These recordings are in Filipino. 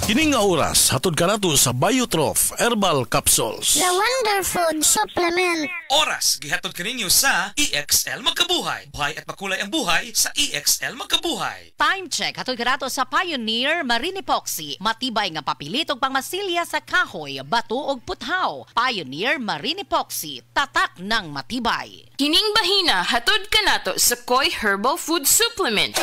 Kining nga oras, hatod ka nato sa Biotrof Herbal Capsules. The Wonder Food Supplement. Oras, gihatod ka ninyo sa EXL Magkabuhay. Buhay at makulay ang buhay sa EXL Magkabuhay. Time check, hatod ka nato sa Pioneer Marine Epoxy. Matibay nga papilit og pangmasilya sa kahoy, bato og puthaw. Pioneer Marine Epoxy, tatak ng matibay. Kining bahina, hatod ka nato sa Koi Herbal Food Supplement.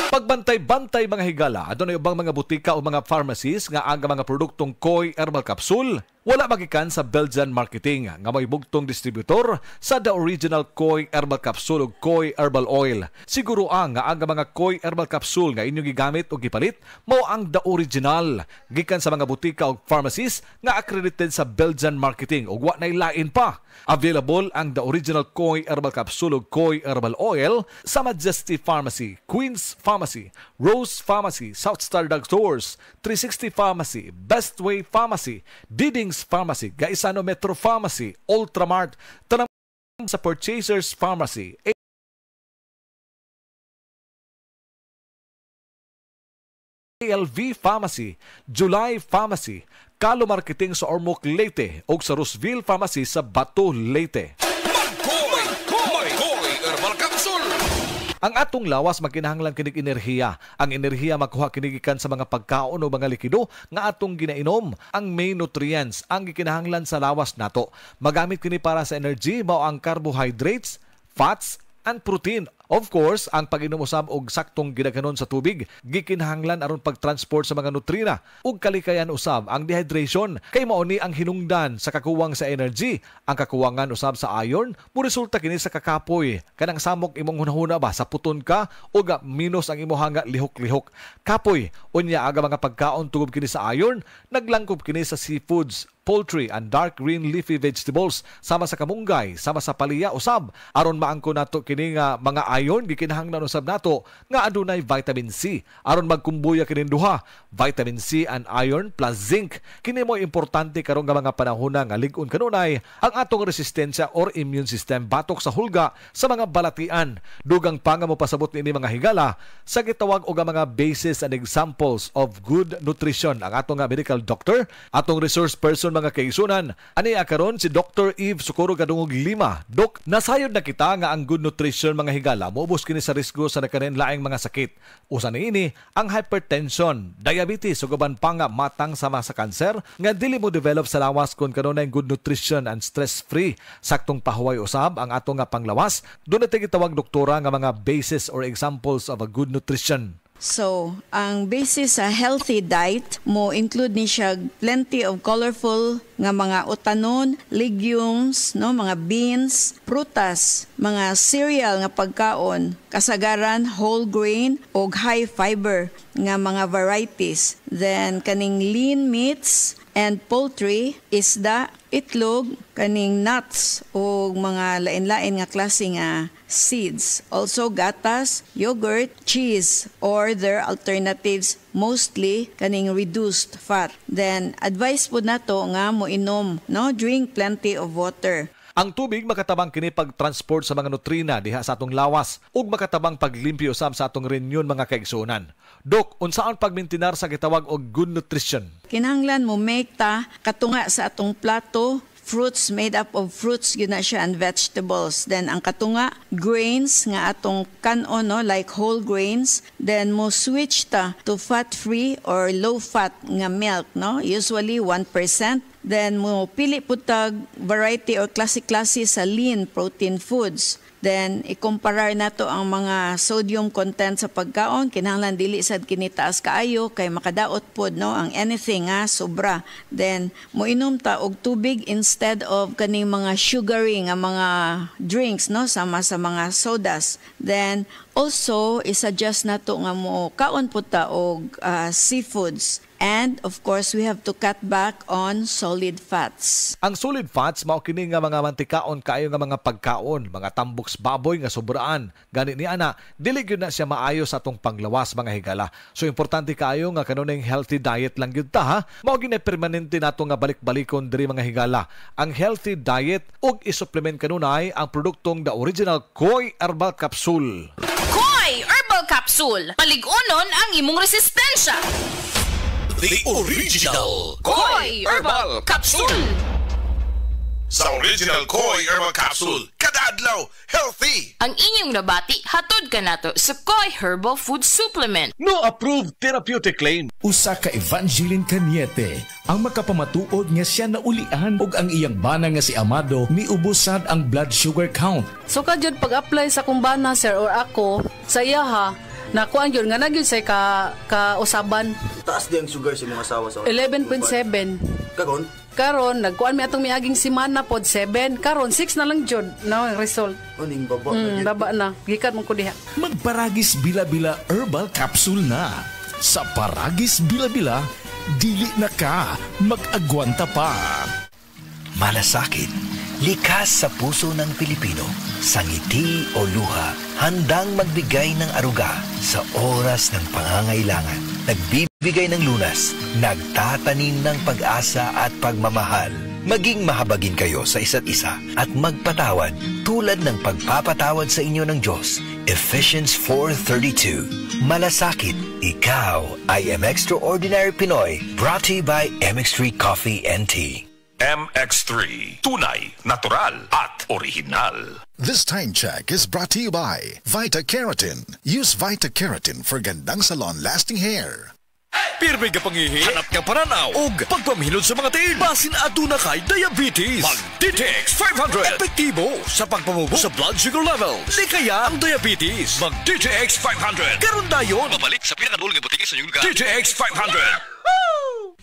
Pagbantay-bantay mga higala, adunay ubang mga butika o mga pharmacies nga aga mga produktong Koi Herbal Capsule. Wala magikan sa Belgian Marketing nga may bugtong distributor sa The Original Koi Herbal Capsule o Koi Herbal Oil. Siguro nga aga mga Koi Herbal Capsule nga inyong gigamit o gipalit mao ang The Original gikan sa mga butika o pharmacies nga accredited sa Belgian Marketing ug wa nay lain pa. Available ang The Original Koi Herbal Capsule o Koi Herbal Oil sa Majesty Pharmacy, Queen's Pharmacy, Rose Pharmacy, South Star Drug Stores, 360 Pharmacy, Best Way Pharmacy, Diding's Pharmacy, Gaisano Metro Pharmacy, Ultramart, tanang sa Purchasers Pharmacy, ALV Pharmacy, July Pharmacy, Kalo Marketing sa Ormoc Leyte ug sa Roseville Pharmacy sa Bato Leyte. Koi Herbal Capsule. Ang atong lawas magkinahanglan kinig enerhiya. Ang enerhiya makuha kinigikan sa mga pagkaon o mga likido nga atong ginainom. Ang main nutrients ang gikinahanglan sa lawas nato. Magamit kini para sa energy mao ang carbohydrates, fats, and protein. Of course, ang pag-inom usab og saktong gidaghanon sa tubig gikinahanglan aron pag-transport sa mga nutrina ug kalikayan usab ang dehydration kay mao ni ang hinungdan sa kakuwang sa energy. Ang kakuwangan usab sa iron mo resulta kini sa kakapoy kanang samok imong hunahuna ba sa puton ka ug minus ang imong nga lihok-lihok. Kapoy unya aga mga pagkaon tungod kini sa iron, naglangkob kini sa seafoods, poultry and dark green leafy vegetables sama sa kamunggay, sama sa palaya usab aron maangko nato kini nga mga iron gikinahanglan usab nato nga adunay vitamin C aron magkumbuya kini duha, vitamin C and iron plus zinc. Kini mo importante karon nga mga panahon nga lig-on kanunay ang atong resistensya or immune system batok sa hulga sa mga balatian. Dugang pa nga mo pasabot ini mga higala sa gitawag og mga basis and examples of good nutrition ang atong medical doctor, atong resource person mga kaigsunan. Ani karon si Dr. Eve Socorro Gadungog Lima. Dok, nasayod na kita nga ang good nutrition mga higala moubos kini sa risgo sa nakarenlaing mga sakit. Usa niini ang hypertension, diabetes ug uban pa nga matang sama sa kanser nga dili mo develop sa lawas kun kanunay good nutrition and stress-free. Saktong pahuway usab ang ato nga panglawas. Dunay gitawag doktora nga mga basis or examples of a good nutrition. So, ang basis sa healthy diet mo include ni siya plenty of colorful nga mga utanon, legumes, no, mga beans, prutas, mga cereal nga pagkaon, kasagaran whole grain o high fiber nga mga varieties. Then kaning lean meats and poultry, isda, itlog, kaning nuts o mga lain-lain nga klase nga seeds. Also gatas, yogurt, cheese or their alternatives, mostly kaning reduced fat. Then advice po nato nga mo inom, no, drink plenty of water. Ang tubig makatabang kini pag-transport sa mga nutrina diha sa atong lawas ug makatabang paglimpyo usab sa atong renyon mga kaigsunan. Dok, unsaon pagmintinar sa gitawag og good nutrition? Kinahanglan mo make ta katunga sa atong plato, fruits made up of fruits yun na siya and vegetables. Then ang katunga, grains nga atong kanon, no, like whole grains. Then mo switch ta to fat-free or low-fat nga milk, no, usually 1%. Then mo pili po tag variety or klase-klase sa lean protein foods. Then ikumparar nato ang mga sodium content sa pagkaon, kinahanglan dili sad kini taas kaayo kay makadaot pod, no, ang anything nga sobra. Then mo inom ta og tubig instead of kaning mga sugary nga mga drinks, no, sama sa mga sodas. Then also i-suggest nato nga mo kaon po ta og seafoods. And of course, we have to cut back on solid fats. Ang solid fats mao kini nga mga mantikaon kaayo nga mga pagkaon, mga tamboks baboy nga sobraan. Gani ni ana, dili gyud na siya maayo sa atong panglawas mga higala. So importante kaayo nga kanunay healthy diet lang gyud ta ha. Mao gini permanente nato nga balik-balikon diri mga higala. Ang healthy diet ug i-supplement kanunay ang produktong The Original Koi Herbal Capsule. Koi Herbal Capsule, paligunon ang imong resistensya. The original Koi Herbal Capsule! Sa original Koi Herbal Capsule, kada adlaw, healthy! Ang inyong nabati, hatod ka nato sa Koi Herbal Food Supplement. No approved therapeutic claim. Usa ka Evangeline Cañete ang makapamatuod nga siya naulian ug ang iyang bana nga si Amado miubusad ang blood sugar count. So kadyod pag-apply sa kumbana sir or ako sa iya ha, nakuan yun nga nagyud say ka usaban. Taas di ang sugar sa mga asawa sa 11.7. Kagon? Karon nagkuan mi atong miaging semana pod 7. Karon 6 na lang jud na ang result. Uning baba. Baba na. Gikat mo ko diha. Magparagis Bila-Bila Herbal Capsule na. Sa Paragis Bila-Bila, dili na ka mag-agwanta pa. Malasakit, likas sa puso ng Pilipino. Sa ngiti o luha, handang magbigay ng aruga sa oras ng pangangailangan. Nagbibigay ng lunas, nagtatanim ng pag-asa at pagmamahal. Maging mahabagin kayo sa isa't isa at magpatawad tulad ng pagpapatawad sa inyo ng Diyos. Ephesians 4:32. Malasakit, ikaw ay Extraordinary Pinoy, brought to you by MX3 Coffee and Tea. MX3, tunay, natural at original. This time check is brought to you by Vita Keratin. Use Vita Keratin for gandang salon-lasting hair. Pirmi ka pangihi, hanap ka paranaw, o pagpamilod sa mga tiin. Basin aduna kay diabetes. Mag-DTX 500. Epektibo sa pagpamubo sa blood sugar level. Di kaya ang diabetes. Mag-DTX 500. Karon dayon. Babalik sa pinakadulong ng butika sa inyong lugar. DTX 500.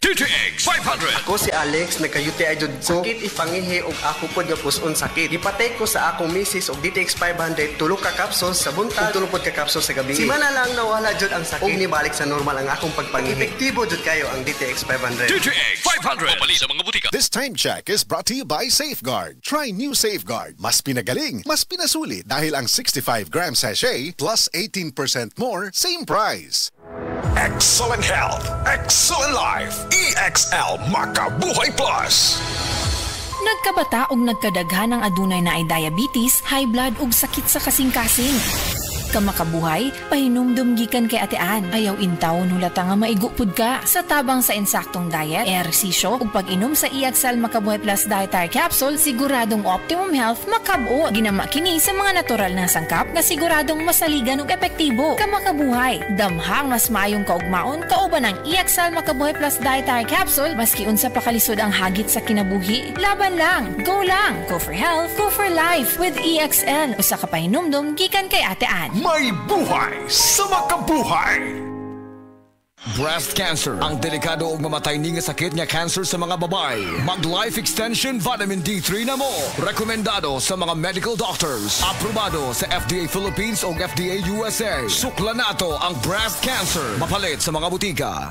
DTX 500. Ako si Alex, nagka-UTI jud ko. Sakit ipangihi og ako pod nga puson sakit. Ipatay ko sa akong misis og DTX 500, tulo ka capsules sa buntag, tulo pod ka capsules sa gabi. Simana lang nawala jud ang sakit. Og nibalik sa normal ang akong pagpangihi. Epektibo jud kayo ang DTX 500. DTX 500. Babalik sa mga butika. This time check is brought to you by Safeguard. Try new Safeguard. Mas pinagaling, mas pinasulit dahil ang 65-gram sachet plus 18% more, same price. Excellent health, excellent life. EXL Makabuhay Plus. Nagkabata og nagkadaghan ng adunay na ay diabetes, high blood ug sakit sa kasing-kasing. Kamakabuhay, pahinumdum gikan kay atean. Ayaw intawon hulata nga maigupod ka. Sa tabang sa insaktong diet, ehersisyo ug pag-inom sa EXL Makabuhay Plus Dietary Capsule, siguradong optimum health makabuo. Ginama kini sa mga natural na sangkap na siguradong masaligan ug epektibo. Kamakabuhay, damhang mas maayong kaugmaon kauban ng EXL Makabuhay Plus Dietary Capsule maski unsa pa kalisod ang hagit sa kinabuhi. Laban lang, go for health, go for life with EXL. Usa ka pahinumdum gikan kay atean. May buhay sa makabuhay! Breast cancer, ang delikado ug mamatay ni nga sakit nga cancer sa mga babae. Mag-Life Extension Vitamin D3 na mo. Rekomendado sa mga medical doctors. Aprobado sa FDA Philippines o FDA USA. Sukla nato ang breast cancer. Mapalit sa mga butika.